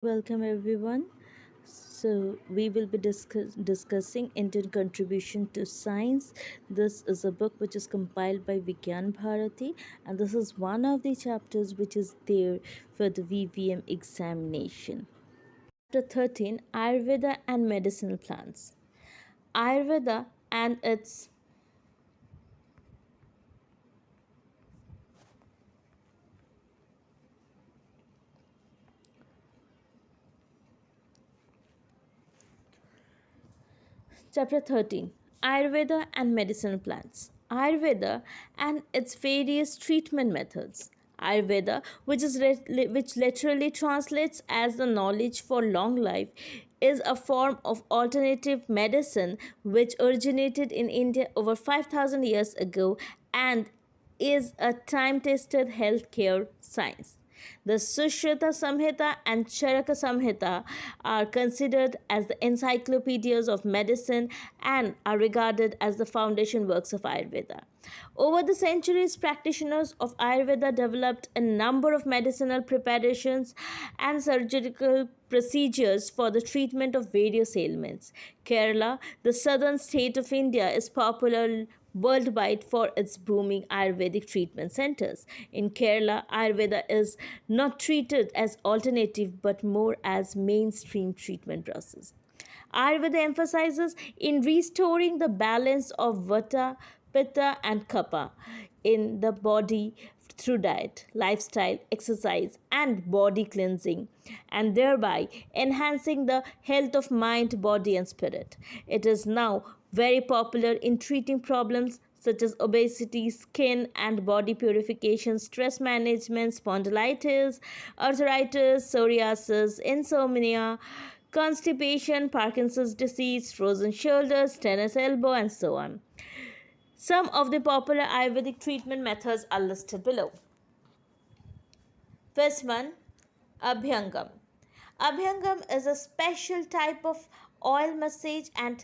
Welcome everyone. So we will be discussing Indian contribution to science. This is a book which is compiled by Vigyan Bharati, and this is one of the chapters which is there for the VVM examination. Chapter 13: Ayurveda and medicinal plants. Ayurveda and its Chapter 13: Ayurveda and Medicinal Plants. Ayurveda and its various treatment methods. Ayurveda, which literally translates as the knowledge for long life, is a form of alternative medicine which originated in India over 5,000 years ago and is a time tested healthcare science. The Sushruta Samhita and Charaka Samhita are considered as the encyclopedias of medicine and are regarded as the foundation works of Ayurveda. Over the centuries, practitioners of Ayurveda developed a number of medicinal preparations and surgical procedures for the treatment of various ailments. Kerala, the southern state of India, is popular worldwide for its booming Ayurvedic treatment centers. In Kerala, Ayurveda is not treated as alternative but more as mainstream treatment process. Ayurveda emphasizes in restoring the balance of Vata, Pitta, and Kapha in the body through diet, lifestyle, exercise, and body cleansing, and thereby enhancing the health of mind, body, and spirit. It is now very popular in treating problems such as obesity, skin and body purification, stress management, spondylitis, arthritis, psoriasis, insomnia, constipation, Parkinson's disease, frozen shoulders, tennis elbow, and so on. Some of the popular Ayurvedic treatment methods are listed below. First one, Abhyangam. Abhyangam is a special type of oil massage and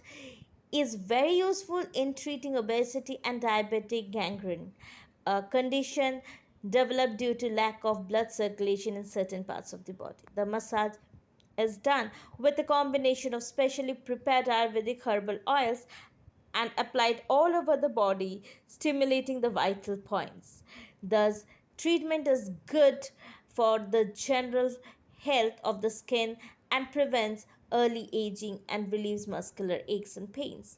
is very useful in treating obesity and diabetic gangrene, a condition developed due to lack of blood circulation in certain parts of the body. The massage is done with a combination of specially prepared Ayurvedic herbal oils and applied all over the body, stimulating the vital points. Thus, treatment is good for the general health of the skin and prevents early aging and relieves muscular aches and pains.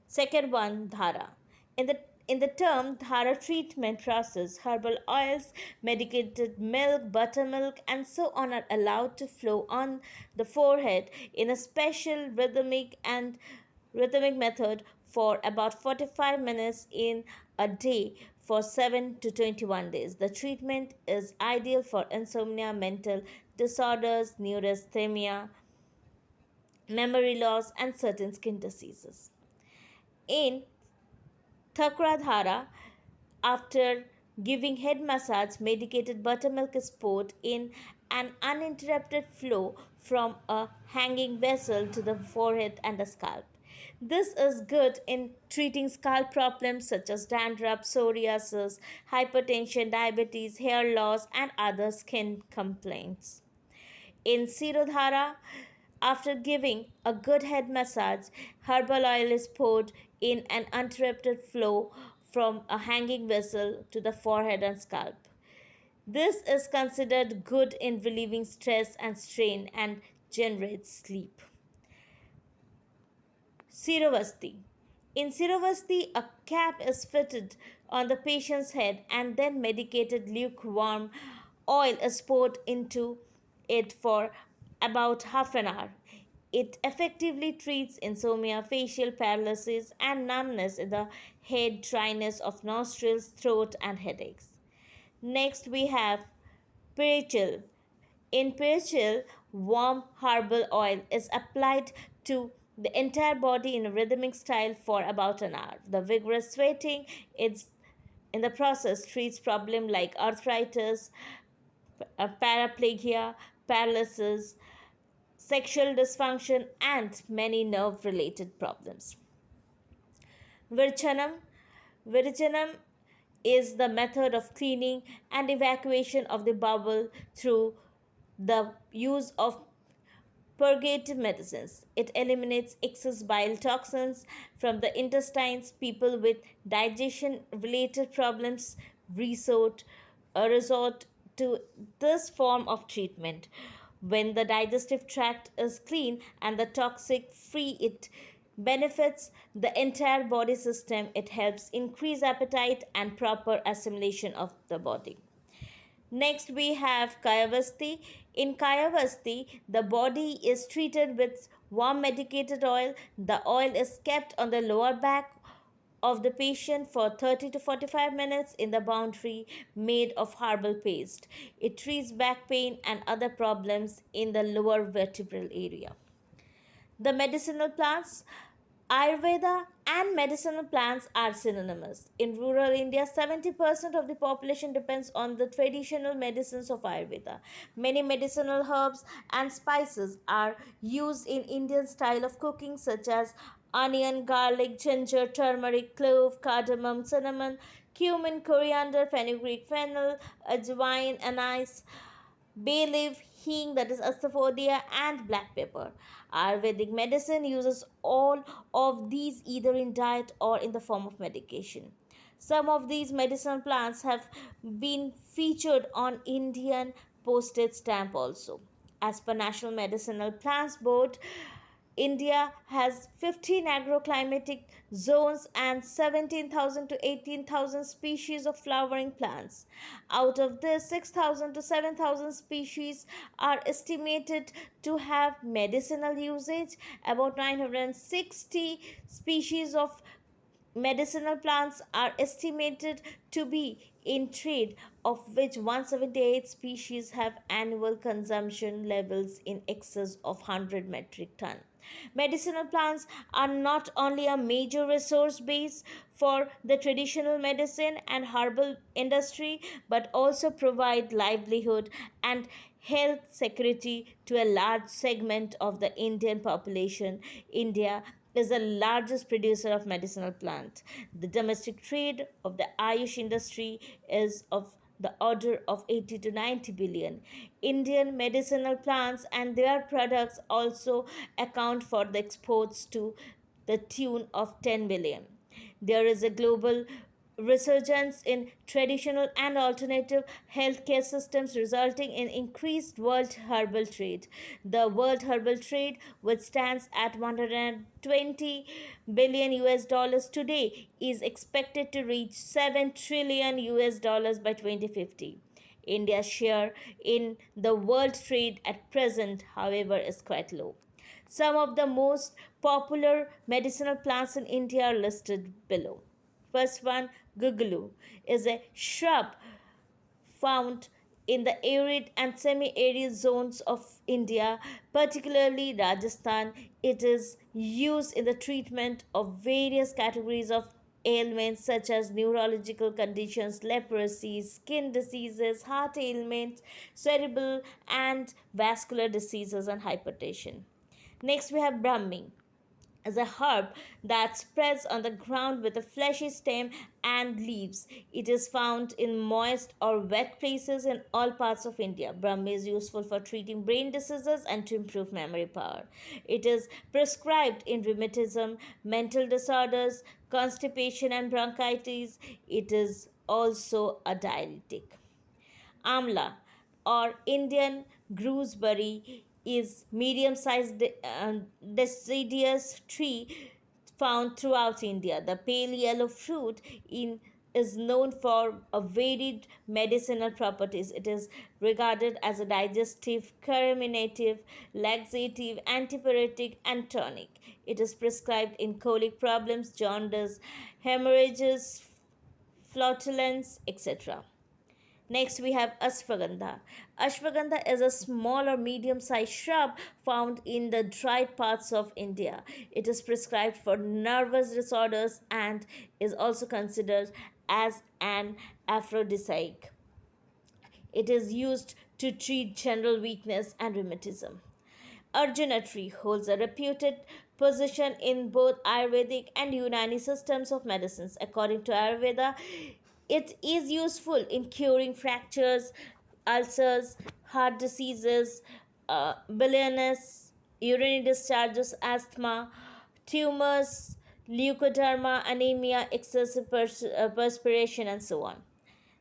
Second one, Dhara. In the term Dhara treatment process, herbal oils, medicated milk, buttermilk, and so on are allowed to flow on the forehead in a special rhythmic method for about 45 minutes in a day for 7 to 21 days. The treatment is ideal for insomnia, mental disorders, neurasthenia, memory loss, and certain skin diseases. In Thakradhara, after giving head massage, medicated buttermilk is poured in an uninterrupted flow from a hanging vessel to the forehead and the scalp. This is good in treating scalp problems such as dandruff, psoriasis, hypertension, diabetes, hair loss, and other skin complaints. In Sirodhara, after giving a good head massage, herbal oil is poured in an uninterrupted flow from a hanging vessel to the forehead and scalp. This is considered good in relieving stress and strain and generates sleep. Sirovasti. In Sirovasti, a cap is fitted on the patient's head and then medicated lukewarm oil is poured into it for about half an hour. It effectively treats insomnia, facial paralysis, and numbness in the head, dryness of nostrils, throat, and headaches. Next, we have Pirichil. In Pirichil, warm herbal oil is applied to the entire body in a rhythmic style for about an hour. The vigorous sweating it's in the process treats problems like arthritis, paraplegia, paralysis, sexual dysfunction, and many nerve related problems. Virchanam. Virchanam is the method of cleaning and evacuation of the bowel through the use of purgative medicines. It eliminates excess bile toxins from the intestines. People with digestion related problems resort to this form of treatment. When the digestive tract is clean and the toxic free, it benefits the entire body system. It helps increase appetite and proper assimilation of the body. Next, we have Kayavasti. In Kayavasti, the body is treated with warm medicated oil. The oil is kept on the lower back of the patient for 30 to 45 minutes in the boundary made of herbal paste. It treats back pain and other problems in the lower vertebral area. The medicinal plants, Ayurveda and medicinal plants are synonymous. In rural India, 70% of the population depends on the traditional medicines of Ayurveda. Many medicinal herbs and spices are used in Indian style of cooking, such as onion, garlic, ginger, turmeric, clove, cardamom, cinnamon, cumin, coriander, fenugreek, fennel, ajwain, anise, bay leaf, hing, that is asafoetida, and black pepper. Ayurvedic medicine uses all of these either in diet or in the form of medication. Some of these medicinal plants have been featured on Indian postage stamp also. As per National Medicinal Plants Board, India has 15 agroclimatic zones and 17,000 to 18,000 species of flowering plants. Out of this, 6,000 to 7,000 species are estimated to have medicinal usage. About 960 species of medicinal plants are estimated to be in trade, of which 178 species have annual consumption levels in excess of 100 metric ton. Medicinal plants are not only a major resource base for the traditional medicine and herbal industry, but also provide livelihood and health security to a large segment of the Indian population. India is the largest producer of medicinal plants. The domestic trade of the Ayush industry is of the order of 80 to 90 billion. Indian medicinal plants and their products also account for the exports to the tune of 10 billion. There is a global resurgence in traditional and alternative healthcare systems, resulting in increased world herbal trade. The world herbal trade, which stands at 120 billion US dollars today, is expected to reach 7 trillion US dollars by 2050. India's share in the world trade at present, however, is quite low. Some of the most popular medicinal plants in India are listed below. First one, Gugulu, is a shrub found in the arid and semi-arid zones of India, particularly Rajasthan. It is used in the treatment of various categories of ailments such as neurological conditions, leprosy, skin diseases, heart ailments, cerebral and vascular diseases, and hypertension. Next, we have Brahmi as a herb that spreads on the ground with a fleshy stem and leaves. It is found in moist or wet places in all parts of India. Brahmi is useful for treating brain diseases and to improve memory power. It is prescribed in rheumatism, mental disorders, constipation, and bronchitis. It is also a diuretic. Amla or Indian gooseberry is medium-sized deciduous tree found throughout India. The pale yellow fruit is known for a varied medicinal properties. It is regarded as a digestive, carminative, laxative, antipyretic, and tonic. It is prescribed in colic problems, jaundice, hemorrhages, flatulence, etc. Next, we have ashwagandha. Ashwagandha is a small or medium sized shrub found in the dry parts of India. It is prescribed for nervous disorders and is also considered as an aphrodisiac. It is used to treat general weakness and rheumatism. Arjuna tree holds a reputed position in both Ayurvedic and Unani systems of medicines. According to Ayurveda, it is useful in curing fractures, ulcers, heart diseases, bilious, urinary discharges, asthma, tumors, leukoderma, anemia, excessive perspiration, and so on.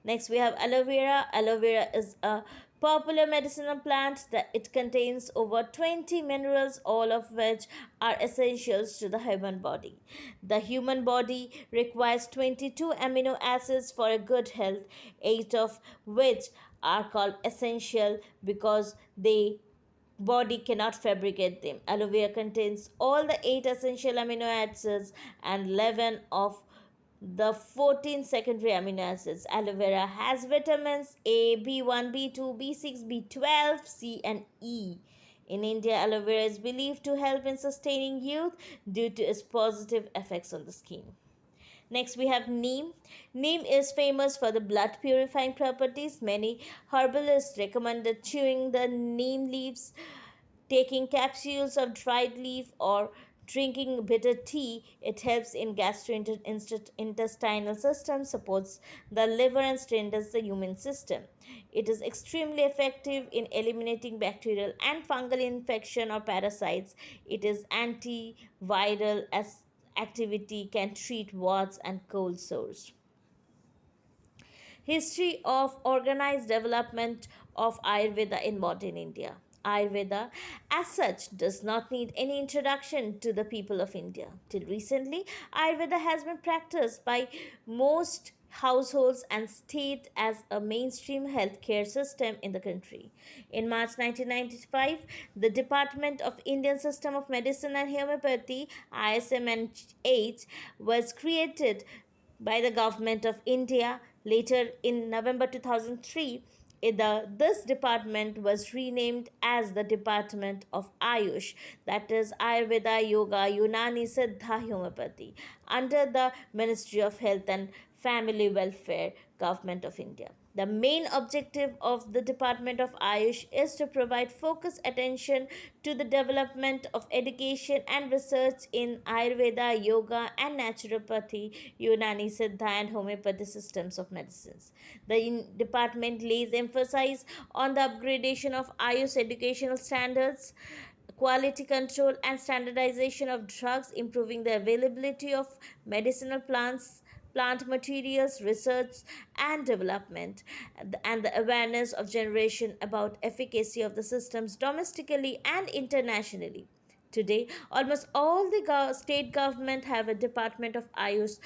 Next, we have aloe vera. Aloe vera is a popular medicinal plant that it contains over 20 minerals, all of which are essentials to the human body. The human body requires 22 amino acids for a good health, 8 of which are called essential because they body cannot fabricate them. Aloe vera contains all the 8 essential amino acids and 11 of the 14 secondary amino acids. Aloe vera has vitamins A, B1, B2, B6, B12, C, and E. In India, aloe vera is believed to help in sustaining youth due to its positive effects on the skin. Next, we have neem. Neem is famous for the blood purifying properties. Many herbalists recommended chewing the neem leaves, taking capsules of dried leaf, or drinking bitter tea. It helps in gastrointestinal system, supports the liver, and strengthens the immune system. It is extremely effective in eliminating bacterial and fungal infection or parasites. It is antiviral as activity, can treat warts and cold sores. History of organized development of Ayurveda in modern India. Ayurveda, as such, does not need any introduction to the people of India. Till recently, Ayurveda has been practiced by most households and state as a mainstream healthcare system in the country. In March 1995, the Department of Indian System of Medicine and Homeopathy (ISMNH) was created by the government of India. Later, in November 2003, this department was renamed as the Department of Ayush, that is Ayurveda, Yoga, Unani, Siddha, Homeopathy, under the Ministry of Health and Family Welfare, Government of India. The main objective of the Department of Ayush is to provide focused attention to the development of education and research in Ayurveda, Yoga, and Naturopathy, Unani, Siddha, and Homeopathy systems of medicines. The department lays emphasis on the upgradation of Ayush educational standards, quality control, and standardization of drugs, improving the availability of medicinal plants, plant materials, research and development, and the awareness of generation about efficacy of the systems domestically and internationally. Today, almost all the state government have a department of Ayush,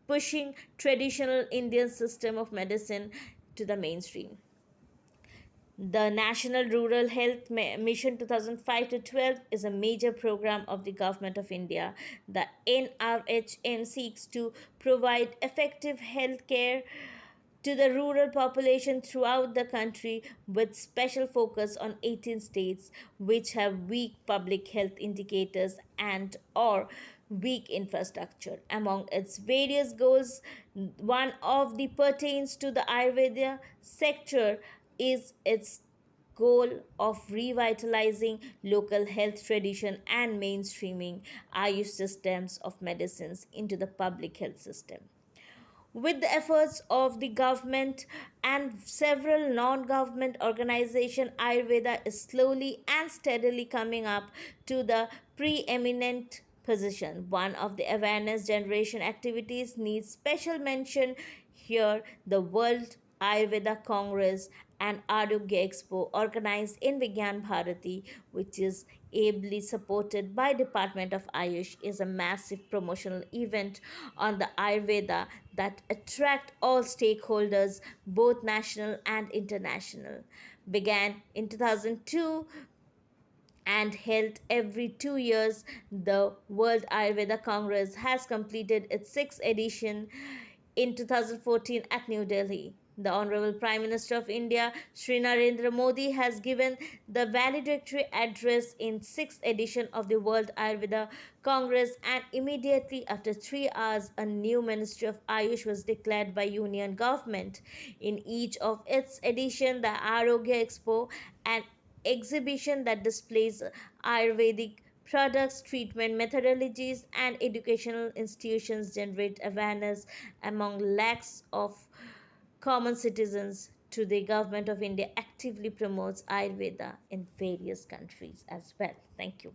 pushing traditional Indian system of medicine to the mainstream. The National Rural Health Mission 2005 to 12 is a major program of the Government of India. The NRHM seeks to provide effective health care to the rural population throughout the country, with special focus on 18 states which have weak public health indicators and or weak infrastructure. Among its various goals, one of the pertains to the Ayurveda sector is its goal of revitalizing local health tradition and mainstreaming Ayush systems of medicines into the public health system. With the efforts of the government and several non-government organizations, Ayurveda is slowly and steadily coming up to the preeminent position. One of the awareness generation activities needs special mention here: the World Ayurveda Congress and Arogya Expo, organized in Vigyan Bharati, which is ably supported by Department of Ayush, is a massive promotional event on the Ayurveda that attract all stakeholders, both national and international. Began in 2002 and held every 2 years, the World Ayurveda Congress has completed its sixth edition in 2014 at New Delhi. The Honorable Prime Minister of India, Sri Narendra Modi, has given the valedictory address in sixth edition of the World Ayurveda Congress, and immediately after 3 hours, a new Ministry of Ayush was declared by Union Government. In each of its edition, the Arogya Expo, an exhibition that displays Ayurvedic products, treatment methodologies, and educational institutions, generate awareness among lakhs of common citizens Today, Government of India actively promotes Ayurveda in various countries as well. Thank you.